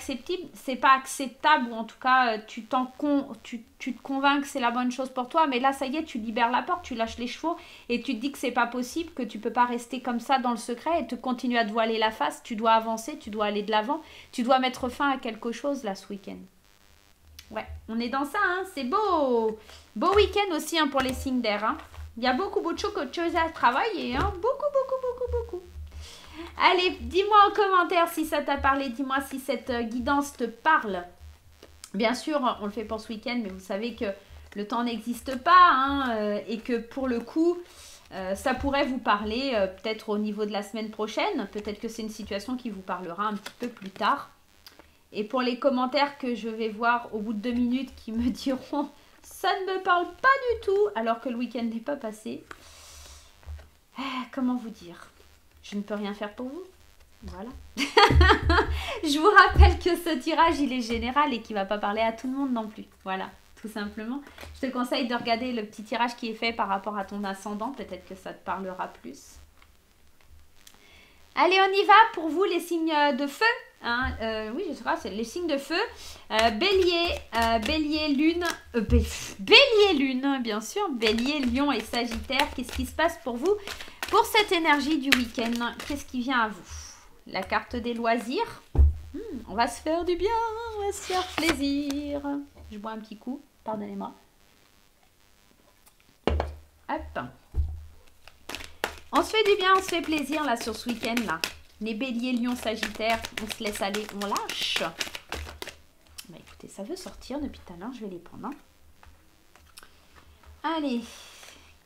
acceptable, ou en tout cas tu te convaincs que c'est la bonne chose pour toi, mais là ça y est, tu libères la porte, tu lâches les chevaux et tu te dis que c'est pas possible, que tu peux pas rester comme ça dans le secret et te continuer à te voiler la face. Tu dois avancer, tu dois aller de l'avant, tu dois mettre fin à quelque chose là ce week-end. Ouais, on est dans ça, hein, c'est beau. Beau week-end aussi, hein, pour les signes d'air, hein. Il y a beaucoup de choses à travailler, hein. Beaucoup. Allez, dis-moi en commentaire si ça t'a parlé, dis-moi si cette guidance te parle. Bien sûr, on le fait pour ce week-end, mais vous savez que le temps n'existe pas hein, et que pour le coup, ça pourrait vous parler peut-être au niveau de la semaine prochaine. Peut-être que c'est une situation qui vous parlera un petit peu plus tard. Et pour les commentaires que je vais voir au bout de 2 minutes qui me diront « ça ne me parle pas du tout » alors que le week-end n'est pas passé. Comment vous dire? Je ne peux rien faire pour vous. Voilà. Je vous rappelle que ce tirage, il est général et qu'il ne va pas parler à tout le monde non plus. Voilà, tout simplement. Je te conseille de regarder le petit tirage qui est fait par rapport à ton ascendant. Peut-être que ça te parlera plus. Allez, on y va pour vous, les signes de feu. Hein, oui, je sais pas, c'est les signes de feu. Bélier, Bélier, Lune. Bélier, Lune, bien sûr. Bélier, Lion et Sagittaire. Qu'est-ce qui se passe pour vous pour cette énergie du week-end? Qu'est-ce qui vient à vous? La carte des loisirs. On va se faire du bien, on va se faire plaisir. Je bois un petit coup, pardonnez-moi. Hop. On se fait du bien, on se fait plaisir là sur ce week-end là. Les béliers, lions, sagittaires, on se laisse aller, on lâche. Bah écoutez, ça veut sortir depuis tout à l'heure, je vais les prendre. Hein. Allez,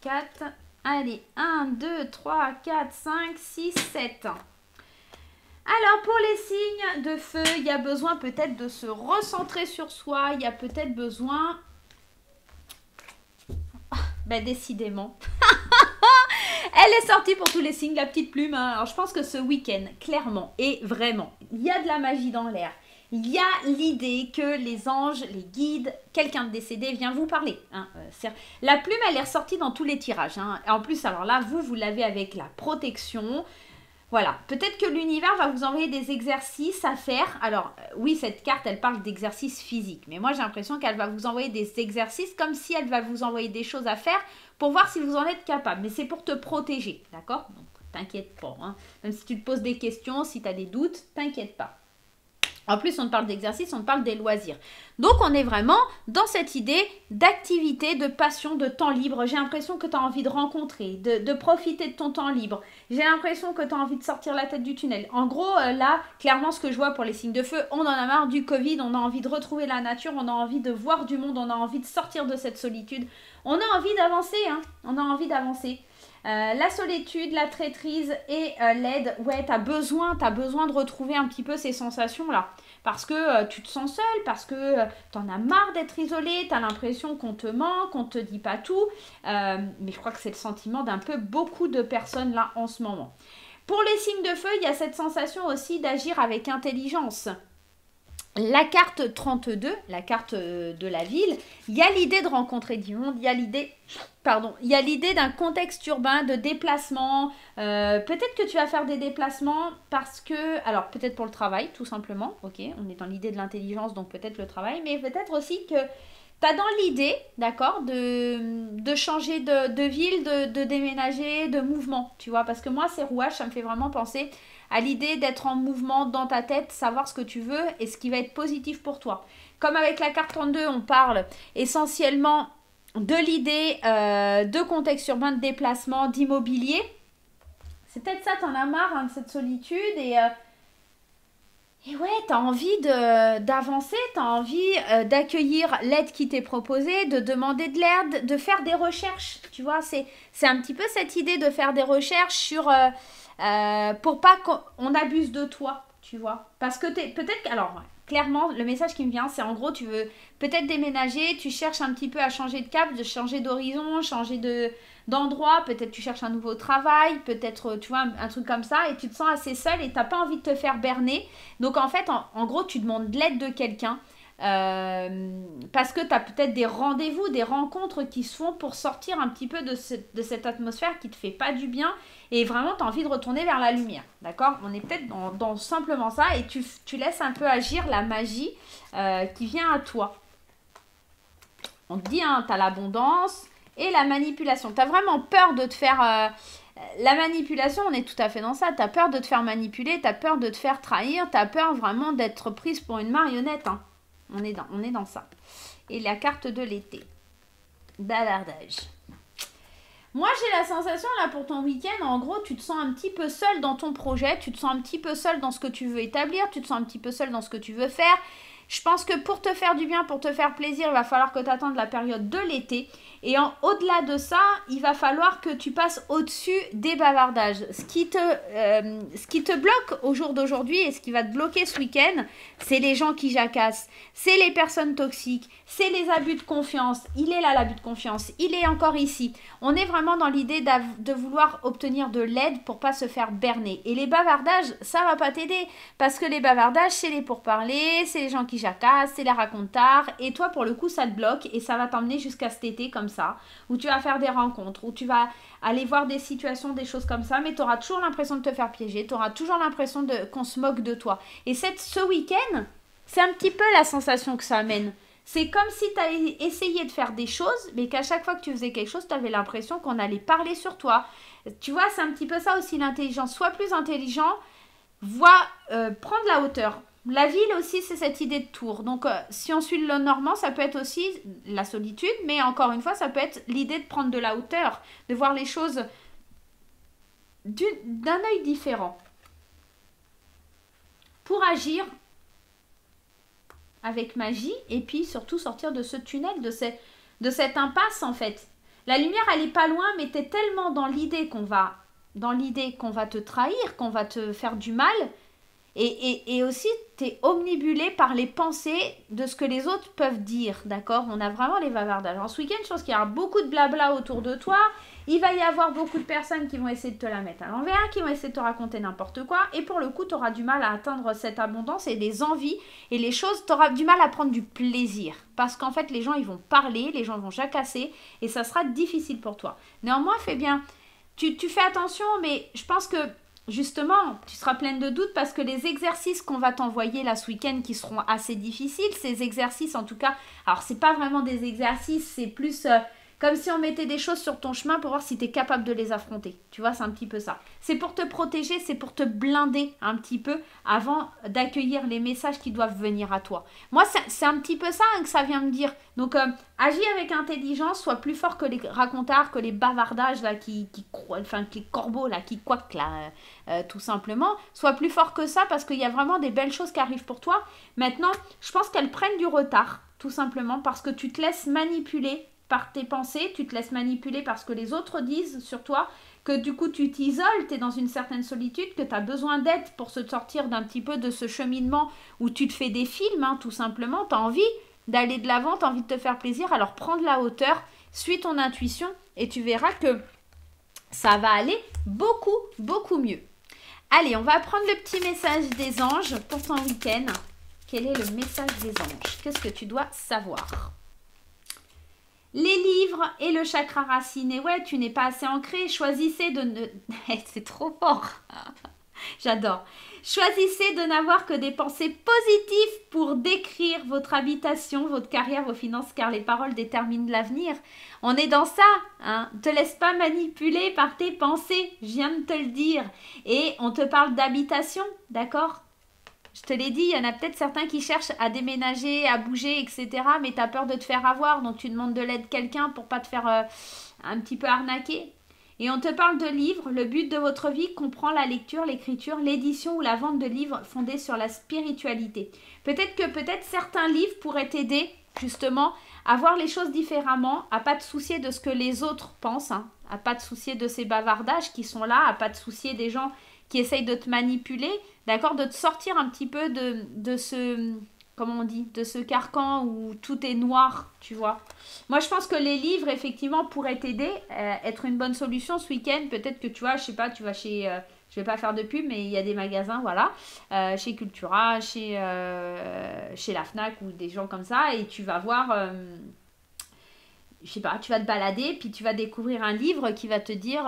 4, allez, 1, 2, 3, 4, 5, 6, 7. Alors, pour les signes de feu, il y a besoin peut-être de se recentrer sur soi. Il y a peut-être besoin... Ben, décidément. Elle est sortie pour tous les signes, la petite plume. Hein. Alors, je pense que ce week-end, clairement et vraiment, il y a de la magie dans l'air. Il y a l'idée que les anges, les guides, quelqu'un de décédé vient vous parler. Hein. La plume, elle est ressortie dans tous les tirages. Hein. En plus, alors là, vous l'avez avec la protection. Voilà, peut-être que l'univers va vous envoyer des exercices à faire. Alors, oui, cette carte, elle parle d'exercices physiques. Mais moi, j'ai l'impression qu'elle va vous envoyer des exercices comme si elle va vous envoyer des choses à faire pour voir si vous en êtes capable. Mais c'est pour te protéger, d'accord? Donc, t'inquiète pas. Hein. Même si tu te poses des questions, si tu as des doutes, t'inquiète pas. En plus, on parle d'exercice, on parle des loisirs. Donc, on est vraiment dans cette idée d'activité, de passion, de temps libre. J'ai l'impression que tu as envie de rencontrer, de profiter de ton temps libre. J'ai l'impression que tu as envie de sortir la tête du tunnel. En gros, là, clairement, ce que je vois pour les signes de feu, on en a marre du Covid, on a envie de retrouver la nature, on a envie de voir du monde, on a envie de sortir de cette solitude. On a envie d'avancer, hein. On a envie d'avancer. La solitude, la traîtrise et l'aide, ouais, t'as besoin de retrouver un petit peu ces sensations-là. Parce que tu te sens seule, parce que t'en as marre d'être isolée, t'as l'impression qu'on te ment, qu'on te dit pas tout. Mais je crois que c'est le sentiment d'un peu beaucoup de personnes là en ce moment. Pour les signes de feu, il y a cette sensation aussi d'agir avec intelligence. La carte 32, la carte de la ville, il y a l'idée de rencontrer du monde, il y a l'idée d'un contexte urbain, de déplacement. Peut-être que tu vas faire des déplacements parce que, alors peut-être pour le travail tout simplement, ok, on est dans l'idée de l'intelligence, donc peut-être le travail, mais peut-être aussi que tu as dans l'idée, d'accord, de changer de ville, de déménager, de mouvement, tu vois, parce que moi ces rouages, ça me fait vraiment penser à l'idée d'être en mouvement dans ta tête, savoir ce que tu veux et ce qui va être positif pour toi. Comme avec la carte 32, on parle essentiellement de l'idée de contexte urbain, de déplacement, d'immobilier. C'est peut-être ça, t'en as marre hein, de cette solitude et ouais, t'as envie d'avancer, t'as envie d'accueillir l'aide qui t'est proposée, de demander de l'aide, de faire des recherches, tu vois. C'est un petit peu cette idée de faire des recherches sur... pour pas qu'on abuse de toi, tu vois. Parce que peut-être... Alors, clairement, le message qui me vient, c'est en gros, tu veux peut-être déménager, tu cherches un petit peu à changer de cap, de changer d'horizon, changer d'endroit, peut-être tu cherches un nouveau travail, peut-être, tu vois, un truc comme ça, et tu te sens assez seule et t'as pas envie de te faire berner. Donc, en fait, en gros, tu demandes de l'aide de quelqu'un. Parce que tu as peut-être des rendez-vous, des rencontres qui se font pour sortir un petit peu de cette atmosphère qui te fait pas du bien et vraiment tu as envie de retourner vers la lumière, d'accord? On est peut-être dans simplement ça et tu laisses un peu agir la magie qui vient à toi. On te dit, hein, tu as l'abondance et la manipulation. Tu as vraiment peur de te faire... la manipulation, on est tout à fait dans ça. Tu as peur de te faire manipuler, tu as peur de te faire trahir, tu as peur vraiment d'être prise pour une marionnette, hein. On est dans ça. Et la carte de l'été. Balardage. Moi, j'ai la sensation, là, pour ton week-end, en gros, tu te sens un petit peu seul dans ton projet. Tu te sens un petit peu seul dans ce que tu veux établir. Tu te sens un petit peu seul dans ce que tu veux faire. Je pense que pour te faire du bien, pour te faire plaisir, il va falloir que tu attendes la période de l'été. Et au-delà de ça, il va falloir que tu passes au-dessus des bavardages. Ce qui te bloque au jour d'aujourd'hui et ce qui va te bloquer ce week-end, c'est les gens qui jacassent, c'est les personnes toxiques, c'est les abus de confiance. Il est là l'abus de confiance, il est encore ici. On est vraiment dans l'idée de vouloir obtenir de l'aide pour pas se faire berner. Et les bavardages, ça va pas t'aider parce que les bavardages, c'est les pourparlers, c'est les gens qui jacassent, c'est les racontards. Et toi, pour le coup, ça te bloque et ça va t'emmener jusqu'à cet été comme ça, où tu vas faire des rencontres, où tu vas aller voir des situations, des choses comme ça, mais tu auras toujours l'impression de te faire piéger, tu auras toujours l'impression qu'on se moque de toi. Et ce week-end, c'est un petit peu la sensation que ça amène. C'est comme si tu as essayé de faire des choses, mais qu'à chaque fois que tu faisais quelque chose, tu avais l'impression qu'on allait parler sur toi. Tu vois, c'est un petit peu ça aussi l'intelligence. Sois plus intelligent, prendre la hauteur. La ville aussi, c'est cette idée de tour. Donc, si on suit le normand, ça peut être aussi la solitude, mais encore une fois, ça peut être l'idée de prendre de la hauteur, de voir les choses d'un œil différent. Pour agir avec magie et puis surtout sortir de ce tunnel, de cette impasse en fait. La lumière, elle est pas loin, mais tu es tellement dans l'idée qu'on va te trahir, qu'on va te faire du mal. Et aussi, tu es omnibulé par les pensées de ce que les autres peuvent dire, d'accord? On a vraiment les bavardages. En ce week-end, je pense qu'il y aura beaucoup de blabla autour de toi. Il va y avoir beaucoup de personnes qui vont essayer de te la mettre à l'envers, qui vont essayer de te raconter n'importe quoi. Et pour le coup, tu auras du mal à atteindre cette abondance et des envies et les choses. Tu auras du mal à prendre du plaisir. Parce qu'en fait, les gens, ils vont parler, les gens vont jacasser et ça sera difficile pour toi. Néanmoins, fais bien. Tu fais attention, mais je pense que justement, tu seras pleine de doutes parce que les exercices qu'on va t'envoyer là ce week-end qui seront assez difficiles, ces exercices en tout cas, alors c'est pas vraiment des exercices, c'est plus comme si on mettait des choses sur ton chemin pour voir si tu es capable de les affronter. Tu vois, c'est un petit peu ça. C'est pour te protéger, c'est pour te blinder un petit peu avant d'accueillir les messages qui doivent venir à toi. Moi, c'est un petit peu ça que ça vient me dire. Donc, agis avec intelligence, sois plus fort que les racontards, que les bavardages, là, les corbeaux, là, qui quaquent, là, tout simplement. Sois plus fort que ça parce qu'il y a vraiment des belles choses qui arrivent pour toi. Maintenant, je pense qu'elles prennent du retard, tout simplement, parce que tu te laisses manipuler par tes pensées, tu te laisses manipuler par ce que les autres disent sur toi, que du coup tu t'isoles, tu es dans une certaine solitude, que tu as besoin d'aide pour se sortir d'un petit peu de ce cheminement où tu te fais des films, hein, tout simplement, tu as envie d'aller de l'avant, tu as envie de te faire plaisir, alors prends de la hauteur, suis ton intuition et tu verras que ça va aller beaucoup, beaucoup mieux. Allez, on va prendre le petit message des anges pour ton week-end. Quel est le message des anges? Qu'est-ce que tu dois savoir? Les livres et le chakra racine. Et ouais, tu n'es pas assez ancré. Choisissez de ne... C'est trop fort. J'adore. Choisissez de n'avoir que des pensées positives pour décrire votre habitation, votre carrière, vos finances, car les paroles déterminent l'avenir. On est dans ça. Hein. Ne te laisse pas manipuler par tes pensées. Je viens de te le dire. Et on te parle d'habitation, d'accord ? Je te l'ai dit, il y en a peut-être certains qui cherchent à déménager, à bouger, etc. Mais tu as peur de te faire avoir, donc tu demandes de l'aide de quelqu'un pour pas te faire un petit peu arnaquer. Et on te parle de livres. Le but de votre vie comprend la lecture, l'écriture, l'édition ou la vente de livres fondés sur la spiritualité. Peut-être certains livres pourraient t'aider justement à voir les choses différemment, à pas te soucier de ce que les autres pensent, hein, à pas te soucier de ces bavardages qui sont là, à pas te soucier des gens qui essayent de te manipuler, d'accord, de te sortir un petit peu de ce, comment on dit, de ce carcan où tout est noir, tu vois. Moi, je pense que les livres, effectivement, pourraient t'aider, être une bonne solution ce week-end. Peut-être que, tu vois, je sais pas, tu vas chez... je vais pas faire de pub, mais il y a des magasins, voilà, chez Cultura, chez la Fnac ou des gens comme ça, et tu vas voir... je sais pas, tu vas te balader, puis tu vas découvrir un livre qui va te dire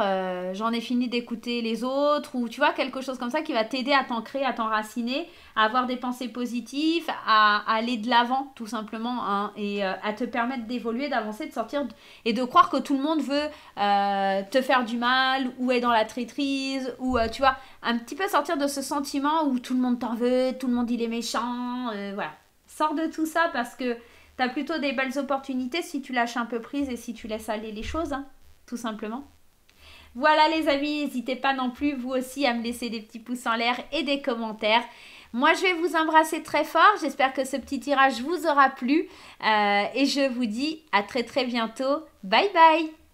j'en ai fini d'écouter les autres, ou tu vois, quelque chose comme ça qui va t'aider à t'ancrer, à t'enraciner, à avoir des pensées positives, à aller de l'avant, tout simplement, hein, et à te permettre d'évoluer, d'avancer, de sortir, et de croire que tout le monde veut te faire du mal, ou est dans la traîtrise, ou tu vois, un petit peu sortir de ce sentiment où tout le monde t'en veut, tout le monde il est méchant, voilà. Sors de tout ça parce que tu as plutôt des belles opportunités si tu lâches un peu prise et si tu laisses aller les choses, hein, tout simplement. Voilà les amis, n'hésitez pas non plus vous aussi à me laisser des petits pouces en l'air et des commentaires. Moi, je vais vous embrasser très fort. J'espère que ce petit tirage vous aura plu. Et je vous dis à très très bientôt. Bye bye.